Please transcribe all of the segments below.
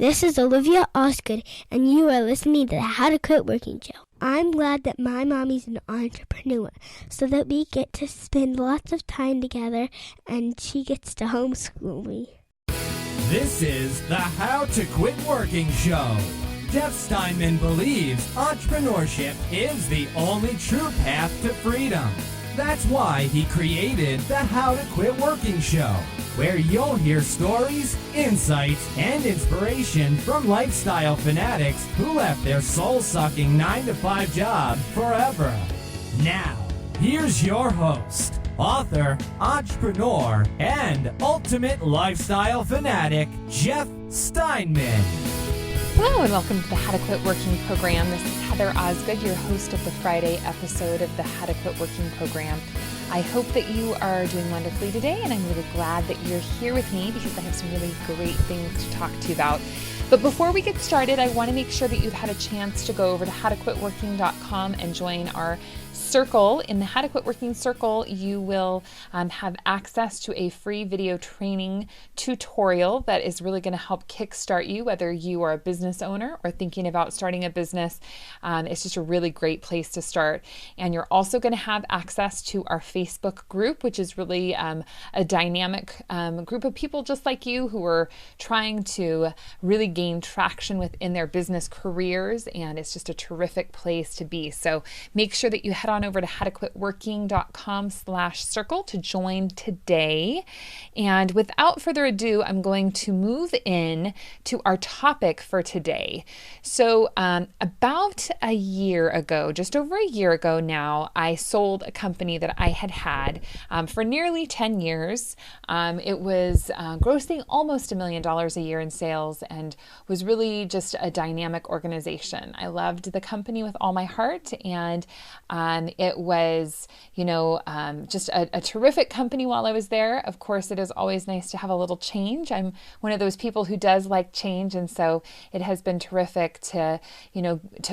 This is Olivia Osgood, and you are listening to the How to Quit Working Show. I'm glad that my mommy's an entrepreneur so that we get to spend lots of time together and she gets to homeschool me. This is the How to Quit Working Show. Jeff Steinman believes entrepreneurship is the only true path to freedom. That's why he created the How to Quit Working Show, where you'll hear stories, insights, and inspiration from lifestyle fanatics who left their soul-sucking 9-to-5 job forever. Now, here's your host, author, entrepreneur, and ultimate lifestyle fanatic, Jeff Steinman. Hello and welcome to the How to Quit Working program. This is Heather Osgood, your host of the Friday episode of the How to Quit Working program. I hope that you are doing wonderfully today, and I'm really glad that you're here with me because I have some really great things to talk to you about. But before we get started, I want to make sure that you've had a chance to go over to howtoquitworking.com and join our circle. In the How to Quit Working circle, you will have access to a free video training tutorial that is really going to help kickstart you, whether you are a business owner or thinking about starting a business. It's just a really great place to start. And you're also going to have access to our Facebook group, which is really a dynamic group of people just like you who are trying to really gain traction within their business careers. And it's just a terrific place to be. So make sure that you head on over to howtoquitworking.com/circle to join today. And without further ado, I'm going to move in to our topic for today. So about a year ago, just over a year ago now, I sold a company that I had for nearly 10 years. It was grossing almost $1 million a year in sales and was really just a dynamic organization. I loved the company with all my heart, and it was, just a terrific company while I was there. Of course, it is always nice to have a little change. I'm one of those people who does like change, and so it has been terrific to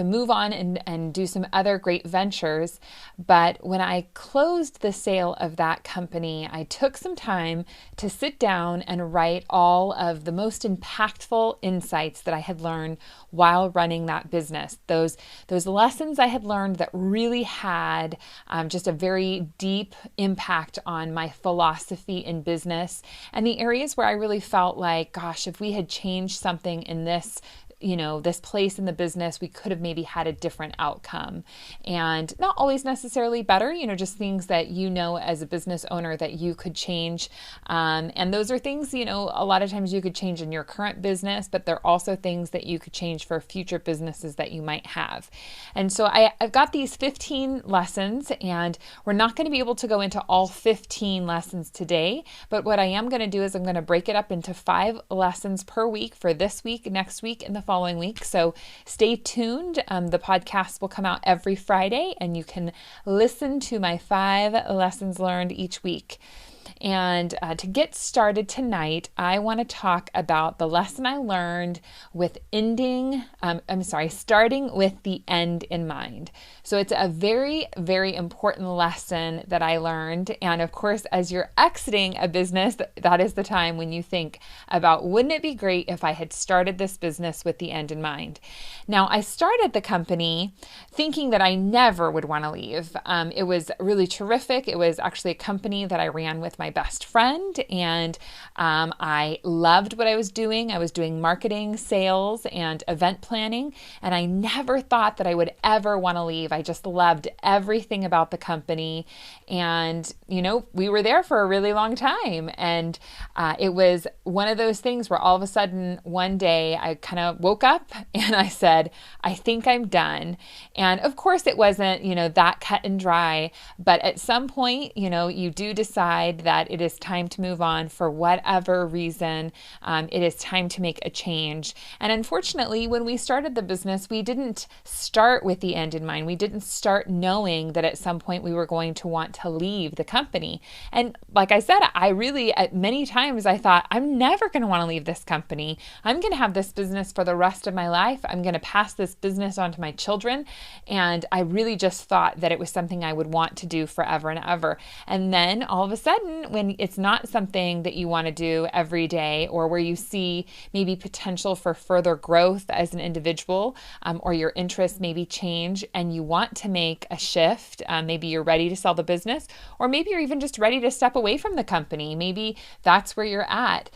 move on and do some other great ventures. But when I closed the sale of that company, I took some time to sit down and write all of the most impactful insights that I had learned while running that business. Those lessons I had learned that really had just a very deep impact on my philosophy in business, and the areas where I really felt like, gosh, if we had changed something in this place in the business, we could have maybe had a different outcome. And not always necessarily better, just things that as a business owner that you could change. And those are things, a lot of times you could change in your current business, but they're also things that you could change for future businesses that you might have. And so I've got these 15 lessons, and we're not going to be able to go into all 15 lessons today, but what I am going to do is I'm going to break it up into 5 lessons per week for this week, next week, and the following week. So stay tuned. The podcast will come out every Friday, and you can listen to my 5 lessons learned each week. And to get started tonight, I want to talk about the lesson I learned with starting with the end in mind. So it's a very, very important lesson that I learned. And of course, as you're exiting a business, that is the time when you think about, wouldn't it be great if I had started this business with the end in mind? Now, I started the company thinking that I never would want to leave. It was really terrific. It was actually a company that I ran with my best friend, and I loved what I was doing. I was doing marketing, sales, and event planning, and I never thought that I would ever want to leave. I just loved everything about the company, and we were there for a really long time, and it was one of those things where all of a sudden one day I kind of woke up and I said, I think I'm done. And of course it wasn't that cut and dry, but at some point you do decide that it is time to move on for whatever reason. It is time to make a change. And unfortunately, when we started the business, we didn't start with the end in mind. We didn't start knowing that at some point we were going to want to leave the company. And like I said, I really, at many times I thought, I'm never going to want to leave this company. I'm going to have this business for the rest of my life. I'm going to pass this business on to my children. And I really just thought that it was something I would want to do forever and ever. And then all of a sudden, when it's not something that you want to do every day, or where you see maybe potential for further growth as an individual, or your interests maybe change and you want to make a shift. Maybe you're ready to sell the business, or maybe you're even just ready to step away from the company. Maybe that's where you're at.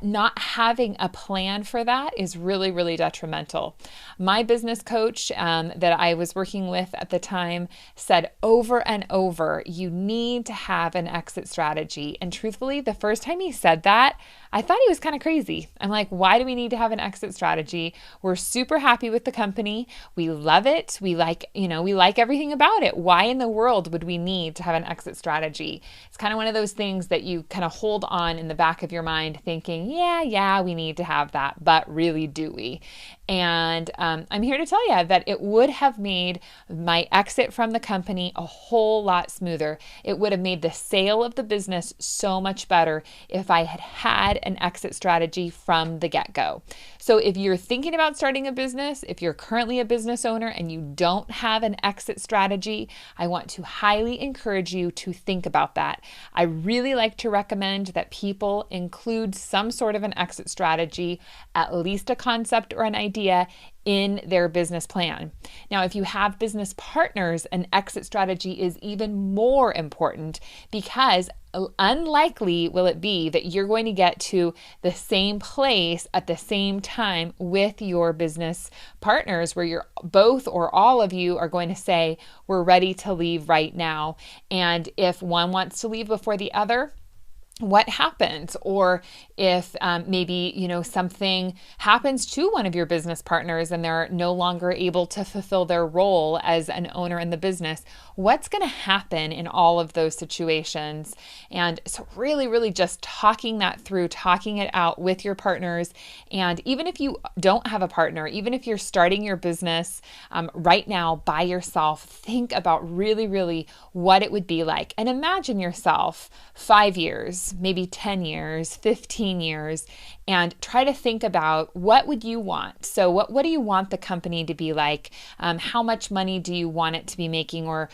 Not having a plan for that is really, really detrimental. My business coach that I was working with at the time said over and over, you need to have an exit strategy. And truthfully, the first time he said that, I thought he was kind of crazy. I'm like, why do we need to have an exit strategy? We're super happy with the company. We love it. We like everything about it. Why in the world would we need to have an exit strategy? It's kind of one of those things that you kind of hold on in the back of your mind thinking, yeah, we need to have that, but really do we? And I'm here to tell you that it would have made my exit from the company a whole lot smoother. It would have made the sale of the business so much better if I had an exit strategy from the get-go. So if you're thinking about starting a business, if you're currently a business owner and you don't have an exit strategy, I want to highly encourage you to think about that. I really like to recommend that people include some sort of an exit strategy, at least a concept or an idea in their business plan. Now, if you have business partners, an exit strategy is even more important, because unlikely will it be that you're going to get to the same place at the same time with your business partners, where you're both or all of you are going to say, we're ready to leave right now. And if one wants to leave before the other, what happens? Or if maybe, something happens to one of your business partners and they're no longer able to fulfill their role as an owner in the business, what's going to happen in all of those situations? And so really, really just talking that through, talking it out with your partners. And even if you don't have a partner, even if you're starting your business right now by yourself, think about really, really what it would be like. And imagine yourself 5 years, maybe 10 years, 15 years, and try to think about, what would you want? So what do you want the company to be like? How much money do you want it to be making? Or,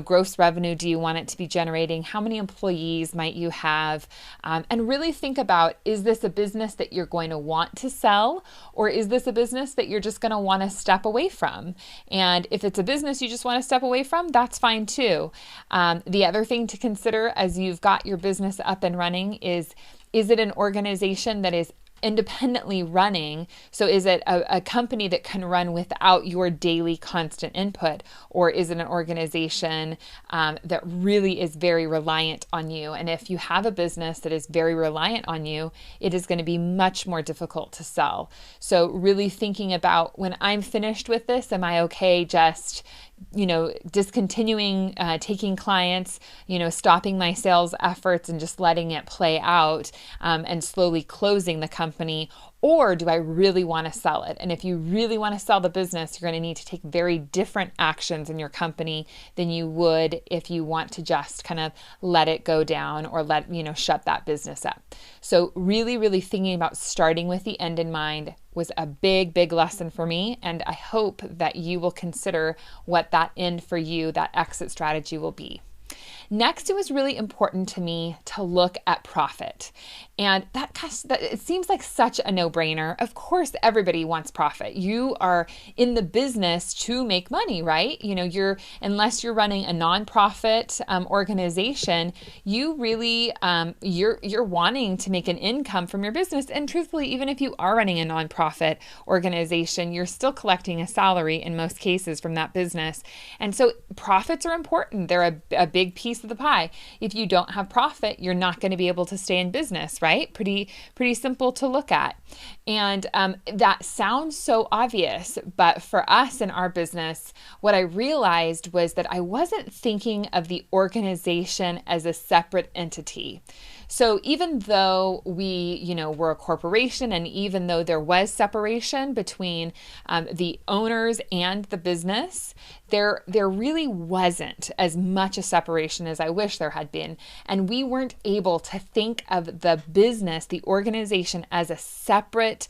gross revenue do you want it to be generating? How many employees might you have? And really think about, is this a business that you're going to want to sell? Or is this a business that you're just going to want to step away from? And if it's a business you just want to step away from, that's fine too. The other thing to consider as you've got your business up and running is it an organization that is independently running? So is it a company that can run without your daily constant input? Or is it an organization that really is very reliant on you? And if you have a business that is very reliant on you, it is going to be much more difficult to sell. So really thinking about, when I'm finished with this, am I okay just discontinuing taking clients, stopping my sales efforts and just letting it play out and slowly closing the company? Or do I really want to sell it? And if you really want to sell the business, you're going to need to take very different actions in your company than you would if you want to just kind of let it go down or shut that business up. So really, really thinking about starting with the end in mind was a big, big lesson for me. And I hope that you will consider what that end for you, that exit strategy will be. Next, it was really important to me to look at profit. And that it seems like such a no-brainer. Of course, everybody wants profit. You are in the business to make money, right? Unless you're running a nonprofit organization, you really you're wanting to make an income from your business. And truthfully, even if you are running a nonprofit organization, you're still collecting a salary in most cases from that business. And so profits are important. They're a big piece of the pie. If you don't have profit, you're not going to be able to stay in business, right? Pretty simple to look at. And that sounds so obvious, but for us in our business, what I realized was that I wasn't thinking of the organization as a separate entity. So even though we, were a corporation, and even though there was separation between the owners and the business, there really wasn't as much a separation as I wish there had been. And we weren't able to think of the business, the organization, as a separate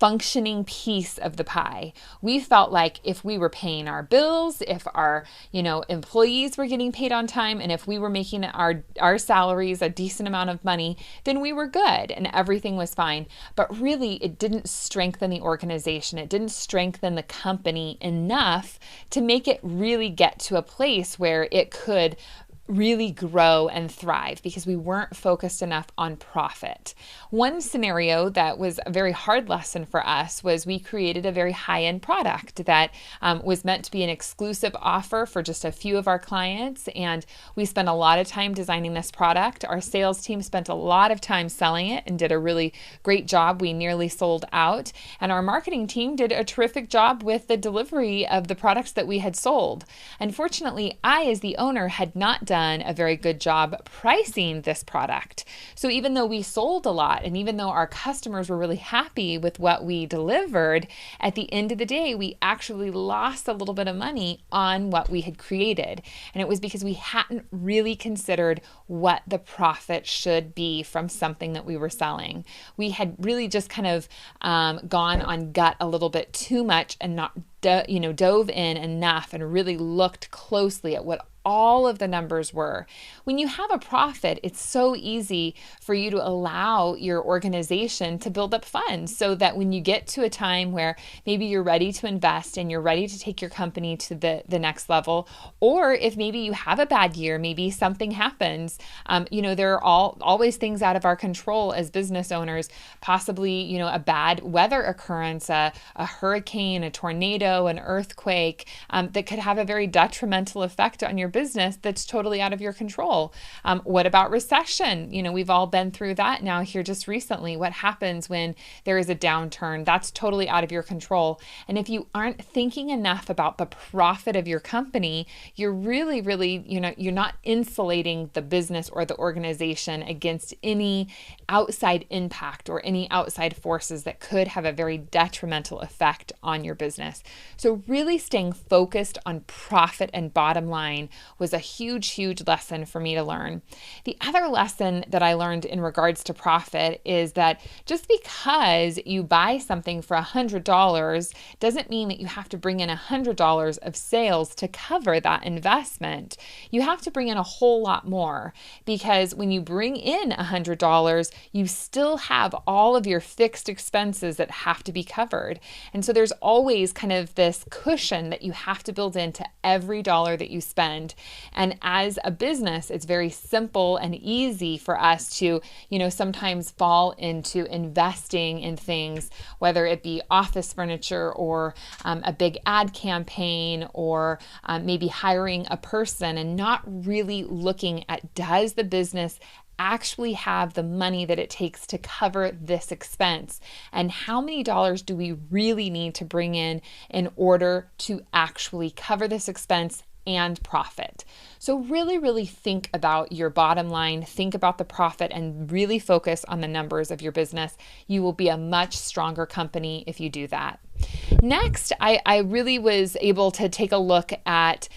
functioning piece of the pie. We felt like if we were paying our bills, if our, employees were getting paid on time, and if we were making our salaries a decent amount of money, then we were good and everything was fine. But really, it didn't strengthen the organization. It didn't strengthen the company enough to make it really get to a place where it could really grow and thrive, because we weren't focused enough on profit. One scenario that was a very hard lesson for us was we created a very high-end product that was meant to be an exclusive offer for just a few of our clients, and we spent a lot of time designing this product. Our sales team spent a lot of time selling it and did a really great job. We nearly sold out, and our marketing team did a terrific job with the delivery of the products that we had sold. Unfortunately, I, as the owner, had not done a very good job pricing this product. So even though we sold a lot, and even though our customers were really happy with what we delivered, at the end of the day, we actually lost a little bit of money on what we had created. And it was because we hadn't really considered what the profit should be from something that we were selling. We had really just kind of gone on gut a little bit too much and not dove in enough and really looked closely at what all of the numbers were. When you have a profit, it's so easy for you to allow your organization to build up funds so that when you get to a time where maybe you're ready to invest and you're ready to take your company to the next level, or if maybe you have a bad year, maybe something happens, there are always things out of our control as business owners, possibly, a bad weather occurrence, a hurricane, a tornado, an earthquake, that could have a very detrimental effect on your business that's totally out of your control. What about recession? We've all been through that now here just recently. What happens when there is a downturn? That's totally out of your control. And if you aren't thinking enough about the profit of your company, you're really, you're not insulating the business or the organization against any outside impact or any outside forces that could have a very detrimental effect on your business. So really staying focused on profit and bottom line was a huge, huge lesson for me to learn. The other lesson that I learned in regards to profit is that just because you buy something for $100 doesn't mean that you have to bring in $100 of sales to cover that investment. You have to bring in a whole lot more, because when you bring in $100, you still have all of your fixed expenses that have to be covered. And so there's always kind of this cushion that you have to build into every dollar that you spend. And as a business, it's very simple and easy for us to, sometimes fall into investing in things, whether it be office furniture or a big ad campaign, or maybe hiring a person, and not really looking at, does the business actually have the money that it takes to cover this expense? And how many dollars do we really need to bring in order to actually cover this expense and profit? So really, really think about your bottom line, think about the profit, and really focus on the numbers of your business. You will be a much stronger company if you do that. Next, I really was able to take a look at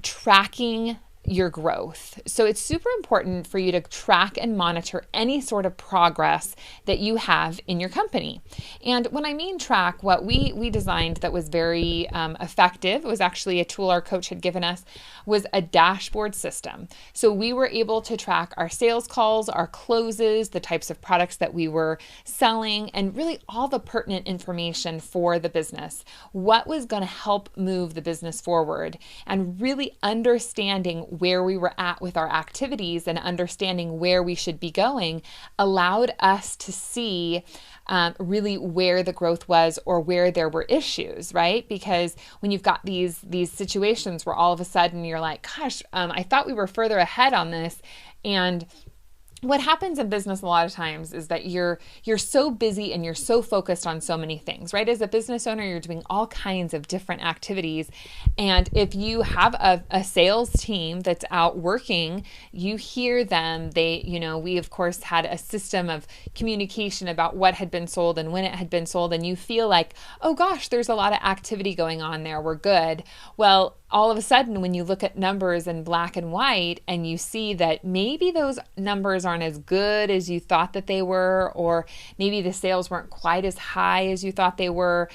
tracking your growth. So it's super important for you to track and monitor any sort of progress that you have in your company. And when I mean track, what we designed that was very effective, it was actually a tool our coach had given us, was a dashboard system. So we were able to track our sales calls, our closes, the types of products that we were selling, and really all the pertinent information for the business. What was going to help move the business forward, and really understanding where we were at with our activities and understanding where we should be going allowed us to see really where the growth was or where there were issues, right? Because when you've got these situations where all of a sudden you're like, gosh, I thought we were further ahead on this, and what happens in business a lot of times is that you're so busy and you're so focused on so many things, right? As a business owner, you're doing all kinds of different activities. And if you have a sales team that's out working, you hear them. We of course had a system of communication about what had been sold and when it had been sold. And you feel like, oh gosh, there's a lot of activity going on there. We're good. Well, all of a sudden, when you look at numbers in black and white and you see that maybe those numbers aren't as good as you thought that they were, or maybe the sales weren't quite as high as you thought they were,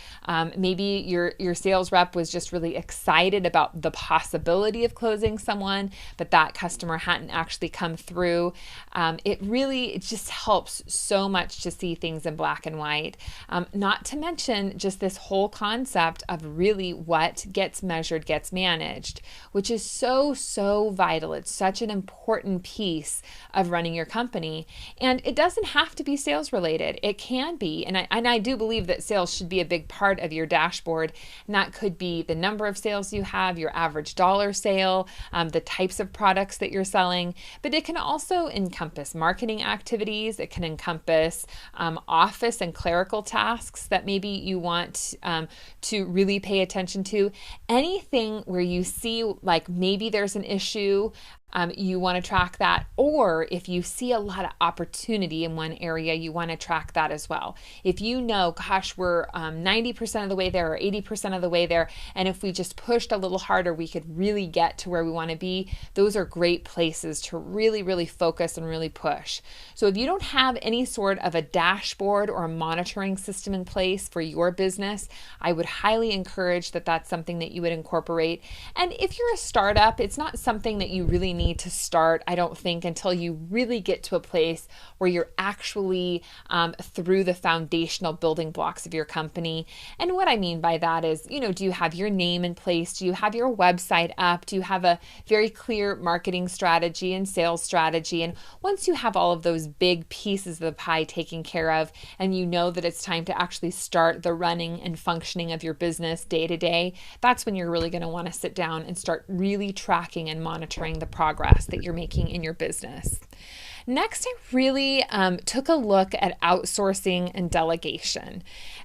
maybe your sales rep was just really excited about the possibility of closing someone, but that customer hadn't actually come through. It just helps so much to see things in black and white. Not to mention just this whole concept of really what gets measured gets managed, which is so vital. It's such an important piece of running your company. And it doesn't have to be sales related. It can be. And I do believe that sales should be a big part of your dashboard. And that could be the number of sales you have, your average dollar sale, the types of products that you're selling. But it can also encompass marketing activities. It can encompass office and clerical tasks that maybe you want to really pay attention to. Anything where you see like maybe there's an issue, you want to track that. Or if you see a lot of opportunity in one area, you want to track that as well. If you know, gosh, we're 90% of the way there or 80% of the way there, and if we just pushed a little harder, we could really get to where we want to be, those are great places to really focus and really push. So if you don't have any sort of a dashboard or a monitoring system in place for your business, I would highly encourage that that's something that you would incorporate. And if you're a startup, it's not something that you really need to start, I don't think, until you really get to a place where you're actually through the foundational building blocks of your company. And what I mean by that is, do you have your name in place? Do you have your website up? Do you have a very clear marketing strategy and sales strategy? And once you have all of those big pieces of the pie taken care of, and you know that it's time to actually start the running and functioning of your business day to day, that's when you're really going to want to sit down and start really tracking and monitoring the progress that you're making in your business. Next, I really took a look at outsourcing and delegation.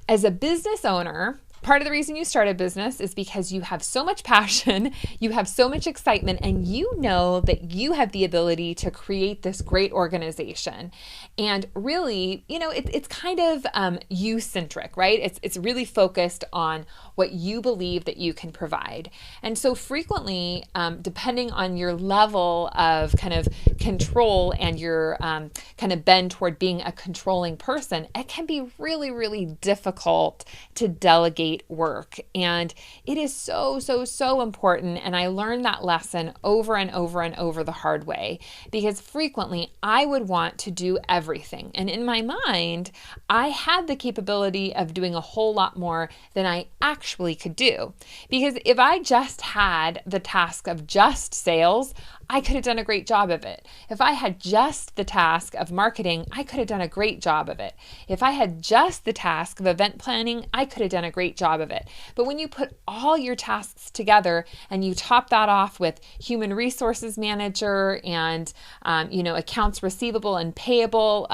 As a business owner, part of the reason you start a business is because you have so much passion, you have so much excitement, and you know that you have the ability to create this great organization. And really, it's kind of you-centric, right? It's really focused on what you believe that you can provide. And so frequently, depending on your level of kind of control and your kind of bend toward being a controlling person, it can be really difficult to delegate work. And it is so important. And I learned that lesson over and over the hard way, because frequently I would want to do everything. And in my mind, I had the capability of doing a whole lot more than I actually could do. Because if I just had the task of just sales, I could have done a great job of it. If I had just the task of marketing, I could have done a great job of it. If I had just the task of event planning, I could have done a great job of it. But when you put all your tasks together and you top that off with human resources manager and, accounts receivable and payable,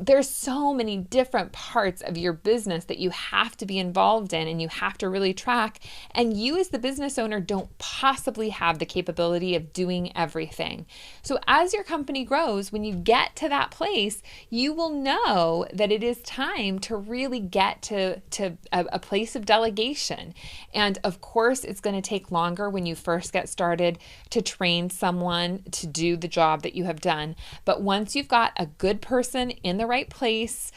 there's so many different parts of your business that you have to be involved in and you have to really track. And you as the business owner don't possibly have the capability of doing everything. So as your company grows, when you get to that place, you will know that it is time to really get to a place of delegation. And of course, it's going to take longer when you first get started to train someone to do the job that you have done. But once you've got a good person in the right place,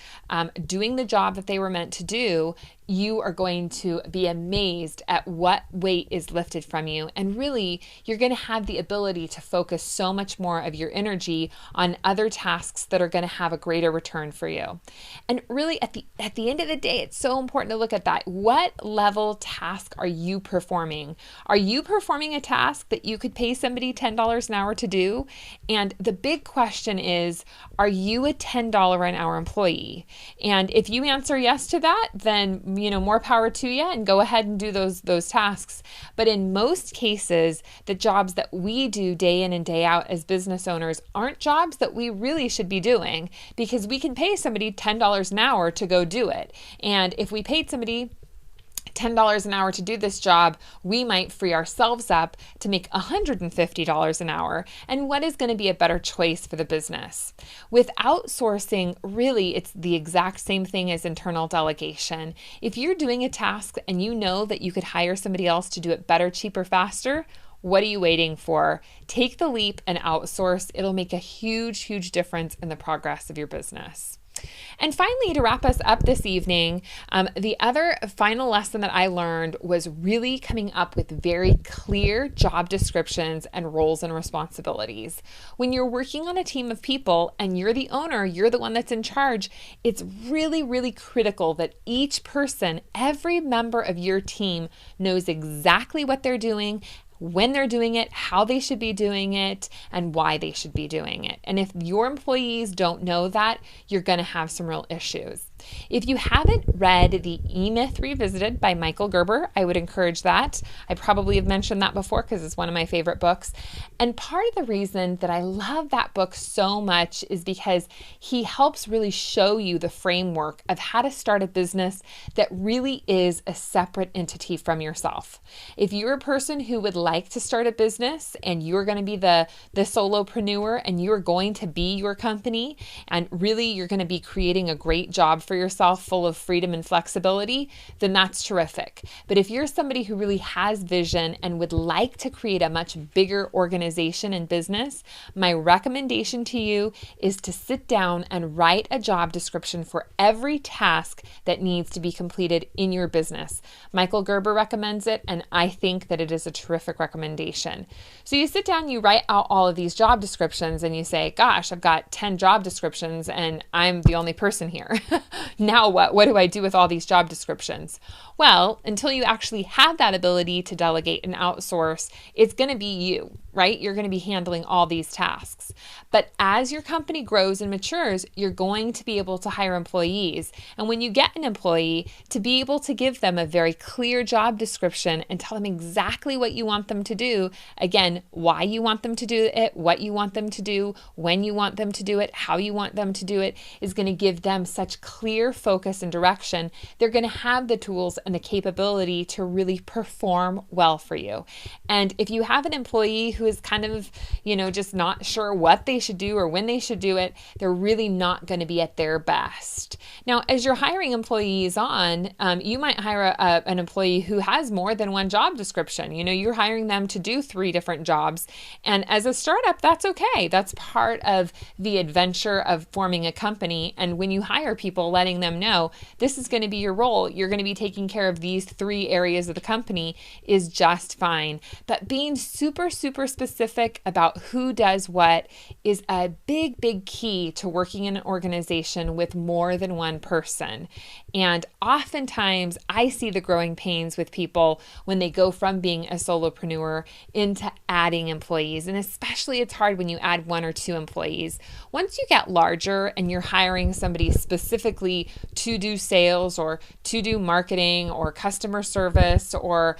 doing the job that they were meant to do, you are going to be amazed at what weight is lifted from you. And really, you're going to have the ability to focus so much more of your energy on other tasks that are going to have a greater return for you. And really, at the end of the day, it's so important to look at that. What level task are you performing? Are you performing a task that you could pay somebody $10 an hour to do? And the big question is, are you a $10 an hour employee? And if you answer yes to that, then more power to you, and go ahead and do those tasks. But in most cases, the jobs that we do day in and day out as business owners aren't jobs that we really should be doing, because we can pay somebody $10 an hour to go do it. And if we paid somebody $10 an hour to do this job, we might free ourselves up to make $150 an hour. And what is going to be a better choice for the business? With outsourcing, really, it's the exact same thing as internal delegation. If you're doing a task and you know that you could hire somebody else to do it better, cheaper, faster, what are you waiting for? Take the leap and outsource. It'll make a huge, huge difference in the progress of your business. And finally, to wrap us up this evening, the other final lesson that I learned was really coming up with very clear job descriptions and roles and responsibilities. When you're working on a team of people and you're the owner, you're the one that's in charge, it's really, really critical that each person, every member of your team knows exactly what they're doing, when they're doing it, how they should be doing it, and why they should be doing it. And if your employees don't know that, you're going to have some real issues. If you haven't read the E-Myth Revisited by Michael Gerber, I would encourage that. I probably have mentioned that before because it's one of my favorite books. And part of the reason that I love that book so much is because he helps really show you the framework of how to start a business that really is a separate entity from yourself. If you're a person who would like to start a business and you're going to be the solopreneur and you're going to be your company and really you're going to be creating a great job for yourself full of freedom and flexibility, then that's terrific. But if you're somebody who really has vision and would like to create a much bigger organization and business, my recommendation to you is to sit down and write a job description for every task that needs to be completed in your business. Michael Gerber recommends it, and I think that it is a terrific recommendation. So you sit down, you write out all of these job descriptions, and you say, gosh, I've got 10 job descriptions and I'm the only person here. Now what? What do I do with all these job descriptions? Well, until you actually have that ability to delegate and outsource, it's going to be you, right? You're going to be handling all these tasks. But as your company grows and matures, you're going to be able to hire employees. And when you get an employee, to be able to give them a very clear job description and tell them exactly what you want them to do, again, why you want them to do it, what you want them to do, when you want them to do it, how you want them to do it, is going to give them such clear focus and direction. They're going to have the tools and the capability to really perform well for you. And if you have an employee who is kind of, just not sure what they should do or when they should do it, they're really not going to be at their best. Now, as you're hiring employees on, you might hire an employee who has more than one job description. You're hiring them to do 3 different jobs. And as a startup, that's okay. That's part of the adventure of forming a company. And when you hire people, letting them know this is going to be your role, you're going to be taking care of these 3 areas of the company is just fine. But being super, super specific about who does what is a big, big key to working in an organization with more than one person. And oftentimes I see the growing pains with people when they go from being a solopreneur into adding employees. And especially it's hard when you add 1 or 2 employees. Once you get larger and you're hiring somebody specifically to do sales or to do marketing or customer service or,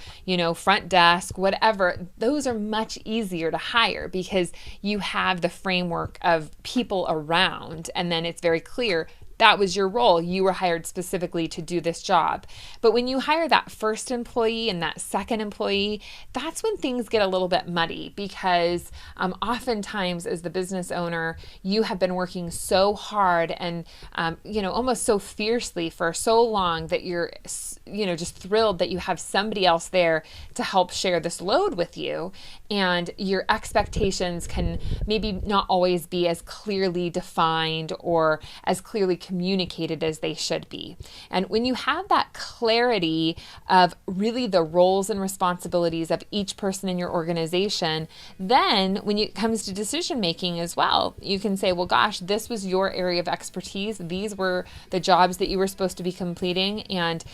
front desk, whatever, those are much easier to hire because you have the framework of people around, and then it's very clear that was your role. You were hired specifically to do this job. But when you hire that first employee and that second employee, that's when things get a little bit muddy because oftentimes as the business owner, you have been working so hard and, almost so fiercely for so long that you're, just thrilled that you have somebody else there to help share this load with you. And your expectations can maybe not always be as clearly defined or as clearly communicated as they should be. And when you have that clarity of really the roles and responsibilities of each person in your organization, then when it comes to decision making as well, you can say, well, gosh, this was your area of expertise. These were the jobs that you were supposed to be completing, and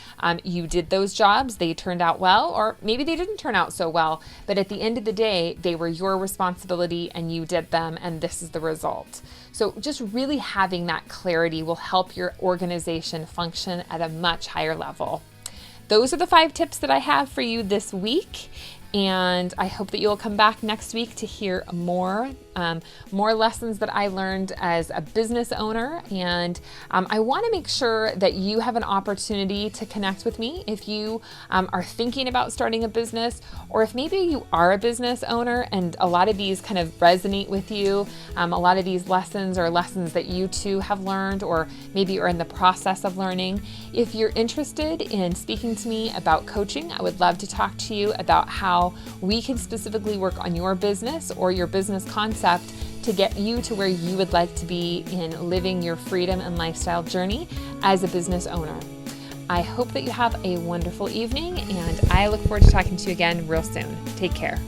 you did those jobs. They turned out well, or maybe they didn't turn out so well, but at the end of the day, they were your responsibility and you did them, and this is the result. So just really having that clarity will help your organization function at a much higher level. Those are the 5 tips that I have for you this week. And I hope that you'll come back next week to hear more more lessons that I learned as a business owner. And I want to make sure that you have an opportunity to connect with me if you are thinking about starting a business, or if maybe you are a business owner and a lot of these kind of resonate with you. A lot of these lessons are lessons that you too have learned, or maybe you're in the process of learning. If you're interested in speaking to me about coaching, I would love to talk to you about how we can specifically work on your business or your business concept to get you to where you would like to be in living your freedom and lifestyle journey as a business owner. I hope that you have a wonderful evening, and I look forward to talking to you again real soon. Take care.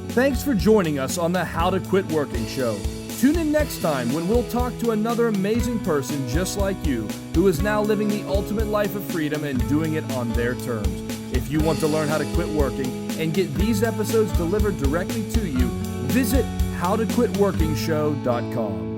Thanks for joining us on the How to Quit Working show. Tune in next time when we'll talk to another amazing person just like you who is now living the ultimate life of freedom and doing it on their terms. If you want to learn how to quit working and get these episodes delivered directly to you, visit howtoquitworkingshow.com.